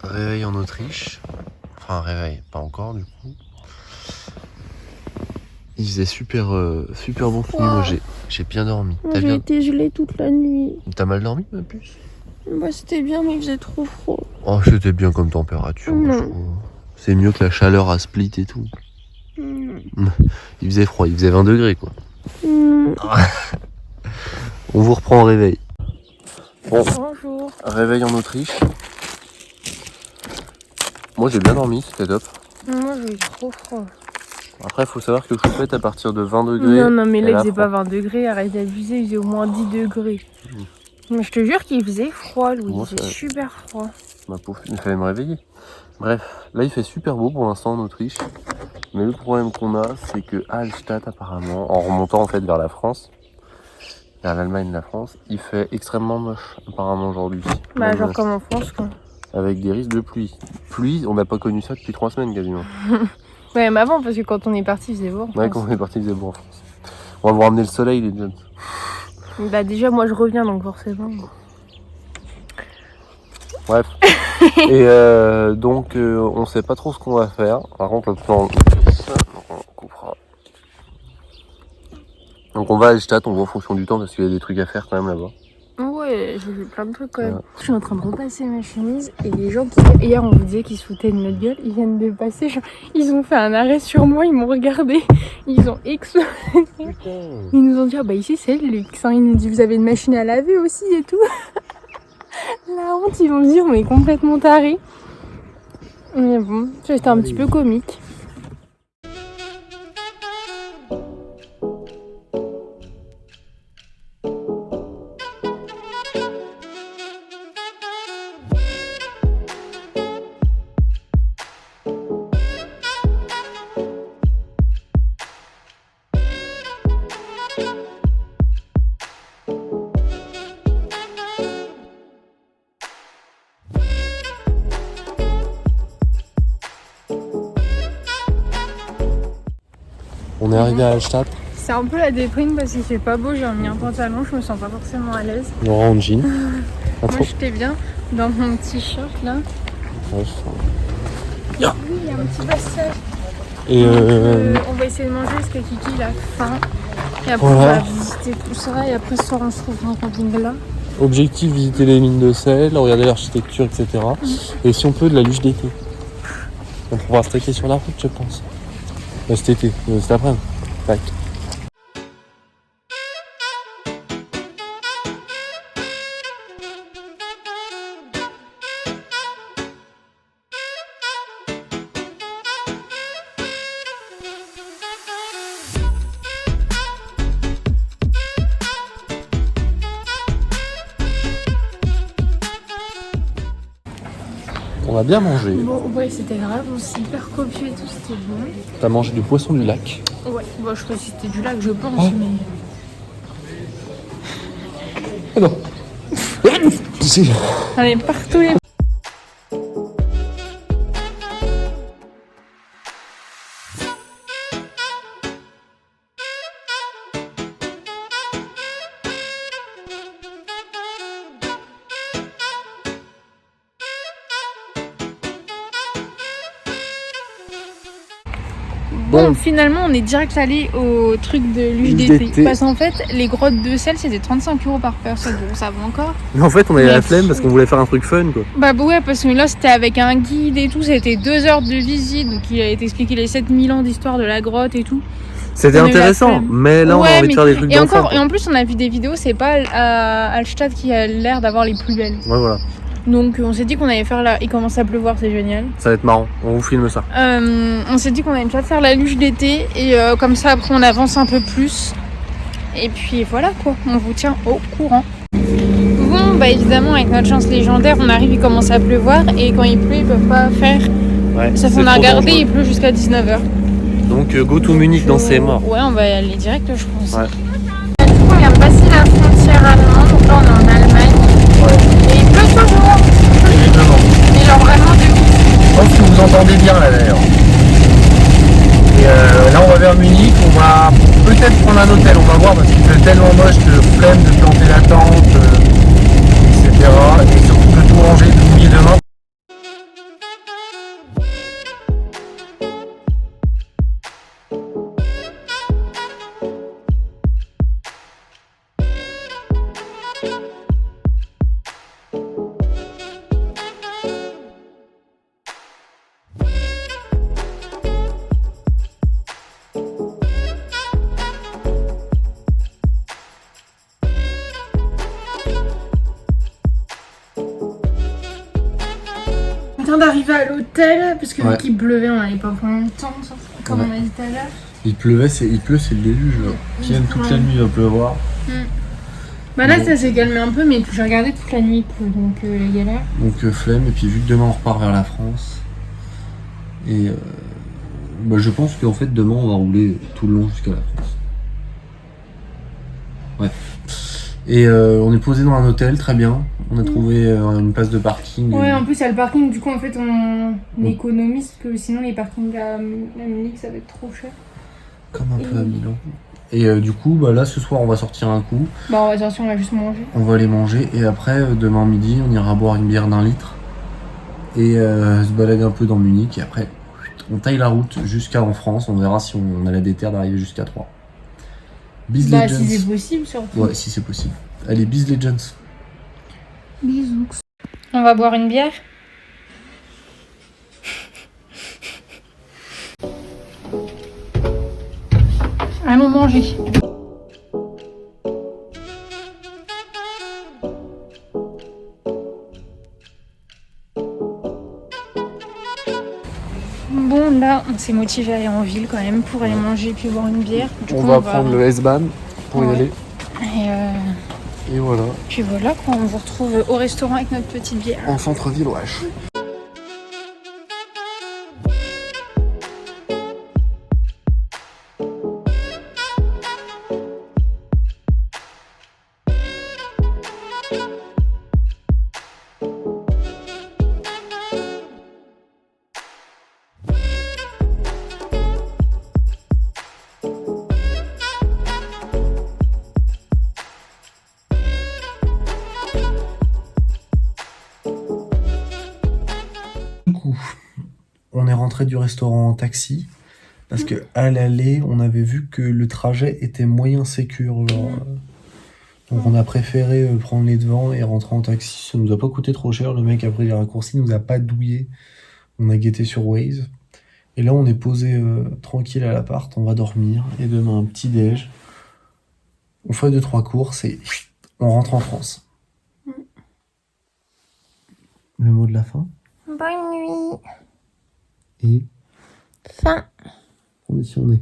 Réveil en Autriche. Enfin, réveil, pas encore du coup. Il faisait super bon cette nuit. Moi, j'ai bien dormi. J'ai été gelée toute la nuit. T'as mal dormi, ma puce? Bah, c'était bien, mais il faisait trop froid. Oh, c'était bien comme température. C'est mieux que la chaleur à Split et tout. Il faisait froid, il faisait 20 degrés quoi. On vous reprend en réveil. Bon, bonjour. Réveil en Autriche. Moi j'ai bien dormi, c'était top. Moi j'ai eu trop froid. Après, il faut savoir que Choupette, à partir de 20 degrés. Non, mais là il faisait pas 20 degrés, arrête d'abuser, il faisait au moins 10 degrés. Mais je te jure qu'il faisait froid, Louis, il faisait super froid. Ma pauvre, il fallait me réveiller. Bref, là il fait super beau pour l'instant en Autriche. Mais le problème qu'on a, c'est que à Hallstatt, apparemment, en remontant en fait vers la France, vers l'Allemagne et la France, il fait extrêmement moche, apparemment aujourd'hui. Bah, genre comme en France, quoi. Avec des risques de pluie. Pluie, on n'a pas connu ça depuis 3 semaines quasiment. Ouais, mais avant, parce que quand on est parti, il faisait beau. Ouais, quand on est parti, il faisait beau en France. On va vous ramener le soleil, les jeunes. Bah, déjà, moi je reviens donc forcément. Bref. Et donc, on sait pas trop ce qu'on va faire. Par contre, le plan, ça, on coupera. Donc, on va à Hallstatt, on voit en fonction du temps parce qu'il y a des trucs à faire quand même là-bas. Ouais, j'ai vu plein de trucs quand même. Ouais. Je suis en train de repasser ma chemise et les gens qui... Hier, on vous disait qu'ils se foutaient de notre gueule, ils viennent de passer. Genre, ils ont fait un arrêt sur moi, ils m'ont regardé, ils ont explosé. Ils nous ont dit, ah bah ici c'est le luxe. Hein. Ils nous disent, vous avez une machine à laver aussi et tout. La honte, ils vont se dire, on est complètement tarés. Mais bon, c'était un petit peu comique. On est arrivé à Hallstatt. C'est un peu la déprime parce qu'il fait pas beau, j'ai mis un pantalon, je me sens pas forcément à l'aise. Laura en jean. Moi j'étais bien dans mon t-shirt là. Ouais, Oui, il y a un petit passage. et On va essayer de manger parce que Kiki il a faim. Et après voilà. on va visiter tout ça et après ce soir on se retrouve dans un camping là. Objectif, visiter les mines de sel, regarder l'architecture, etc. Et si on peut, de la luge d'été. On pourra se traquer sur la route, je pense. Cet été, cet après-midi. Tac. On a bien mangé. Bon ouais c'était grave, c'est hyper copieux et tout, c'était bon. T'as mangé du poisson du lac. Ouais, bon je crois que c'était du lac je pense Oh. mais... Ah non. On est partout les... Bon, finalement, on est direct allé au truc de luge d'été. Parce qu'en fait, les grottes de sel, c'était 35 € par personne. Bon, ça va encore. Mais en fait, on avait la flemme parce qu'on voulait faire un truc fun, quoi. Bah ouais, parce que là, c'était avec un guide et tout. C'était 2 heures de visite. Donc, il a été expliqué les 7000 ans d'histoire de la grotte et tout. C'était intéressant, mais là, on a envie de faire des trucs d'enfants. Et en plus, on a vu des vidéos. C'est pas Hallstatt qui a l'air d'avoir les plus belles. Ouais, voilà. Donc on s'est dit qu'on allait faire là. Il commence à pleuvoir, c'est génial. Ça va être marrant, on vous filme ça. On s'est dit qu'on allait déjà faire la luge d'été et comme ça après on avance un peu plus. Et puis voilà quoi, on vous tient au courant. Bon bah évidemment avec notre chance légendaire on arrive, il commence à pleuvoir et quand il pleut ils peuvent pas faire. Ouais, Sauf qu'on a regardé, il pleut jusqu'à 19h. Donc go to Munich dans ses morts. Ouais on va y aller direct je pense. Ouais. Du coup on vient de passer la frontière allemande, donc là on est en Allemagne. Ouais. Et il pleut toujours. Évidemment. Mais genre vraiment de ouf. Oh, entendez bien là d'ailleurs. Et là on va vers Munich, on va peut-être prendre un hôtel, on va voir parce qu'il fait tellement moche que flemme de planter la tente, etc. Et surtout de tout ranger, de mouiller demain. D'arriver à l'hôtel parce que Ouais. vu qu'il pleuvait on n'allait pas prendre longtemps comme on a dit tout à l'heure. Il pleuvait, il pleut, c'est le déluge là. Qui aime toute la nuit va pleuvoir. Bah là Bon. ça s'est calmé un peu mais j'ai regardé toute la nuit il pleut donc les galères. Donc flemme, et puis vu que demain on repart vers la France. Et bah, je pense qu'en fait demain on va rouler tout le long jusqu'à la France. Ouais. Et on est posé dans un hôtel, très bien. On a trouvé une place de parking. Ouais en plus il y a le parking du coup en fait on économise parce que sinon les parkings à Munich ça va être trop cher. Comme un peu à Milan. Et du coup bah là ce soir on va sortir un coup. Bah on va sortir, on va juste manger. On va aller manger et après demain midi on ira boire une bière d'1 litre. Et se balader un peu dans Munich et après on taille la route jusqu'à en France. On verra si on a la déterre d'arriver jusqu'à 3. Biz Bah Legends. si c'est possible surtout. Ouais, si c'est possible. Allez, Biz Legends. Bisous. On va boire une bière. Allons manger. Bon là on s'est motivé à aller en ville quand même pour aller manger puis boire une bière. Du On coup, va prendre le S-Bahn pour y Ouais. aller. Et Et voilà. puis voilà quoi, on vous retrouve au restaurant avec notre petite bière. En centre-ville, wesh. Du coup, on est rentré du restaurant en taxi parce que à l'aller, on avait vu que le trajet était moyen sécure. Genre, donc on a préféré prendre les devants et rentrer en taxi. Ça nous a pas coûté trop cher. Le mec a pris les raccourcis, nous a pas douillé. On a guetté sur Waze. Et là, on est posé tranquille à l'appart. On va dormir et demain un petit déj. On fait 2-3 courses et on rentre en France. Le mot de la fin. Bonne nuit. Et Fin. on est si on est.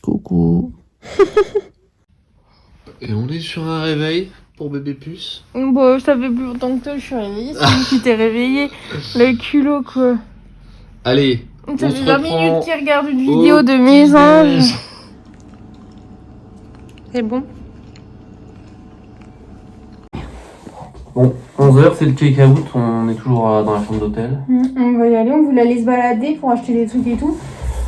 Coucou. Et on est sur un réveil pour bébé puce. Bon, ça fait plus longtemps que toi, je suis réveillée. C'est lui qui t'est réveillé. Le culot, quoi. Allez, Ça on fait se 20 reprend minutes qu'il regarde une au vidéo de mes anges. petit-déj. C'est bon. Bon, 11h, c'est le check-out. On est toujours dans la chambre d'hôtel. On va y aller. On voulait aller se balader pour acheter des trucs et tout.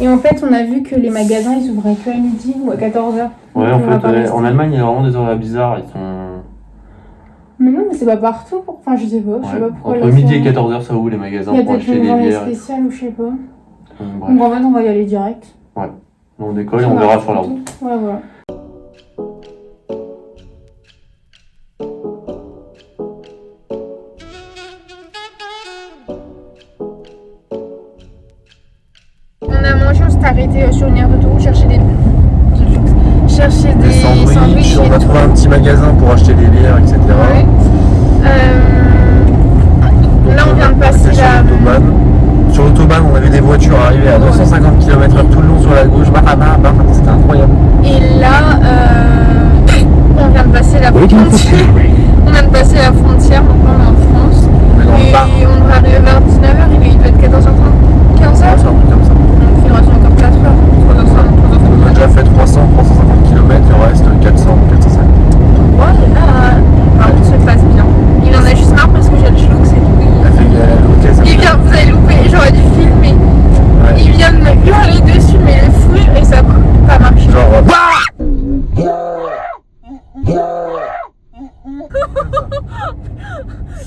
Et en fait, on a vu que les magasins, ils ouvraient que à midi ou à 14h. Ouais, en fait, en Allemagne, il y a vraiment des horaires bizarres. Ils sont... Mais non, mais c'est pas partout. Enfin, je sais pas. Je sais pas pourquoi. Entre là, midi c'est- et 14h, ça ouvre les magasins Il y a pour peut-être acheter une des journée bières. spéciale ou je sais pas. Bref, Donc en fait, on va y aller direct. on décolle et on verra sur la route. Ouais, voilà. On a mangé, on s'est arrêté sur une aire d'autoroute chercher des sandwichs on et a tout. trouvé un petit magasin pour acheter des bières, etc. Ouais. Là, on vient de passer sur la... l'autobahn. Sur l'autobahn, on avait des voitures arrivées à 250 km/h tout le long sur la gauche. C'était incroyable. Et là, on vient de passer la frontière. On vient de passer la frontière, donc là, on est en France. On est dans le bar. Et on va arriver vers 19h, il doit être 14h30, 15h. C'est un truc comme ça. Donc il reste encore 4 heures. 3 heures, 3 heures. On a déjà fait 300, 350 km, il en reste 400, 450. Voilà.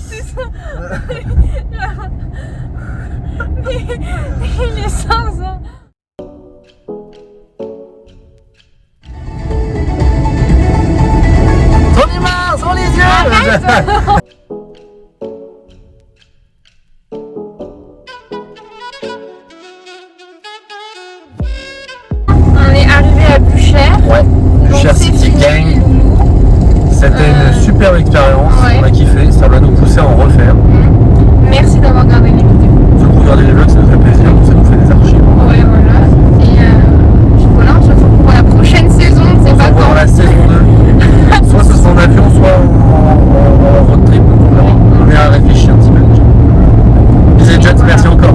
C'est ça. Mais il est 500. Ton humain, sur les yeux. On est arrivé à Buchères. Ouais, Donc, Cher c'est City fini, Gang. Loulou. C'était une super expérience, Ouais. on a kiffé, ça va nous pousser à en refaire. Merci d'avoir regardé les vidéos. Ceux qui regardent les vlogs, ça nous fait plaisir, ça nous fait des archives. Ouais, voilà. Et voilà, on se retrouve pour la prochaine saison. C'est On se pas revoit quand. dans la saison 2. Soit ce sera en avion, soit en road trip, donc on verra. On est à réfléchir un petit peu déjà. Bisous, Jets, merci encore.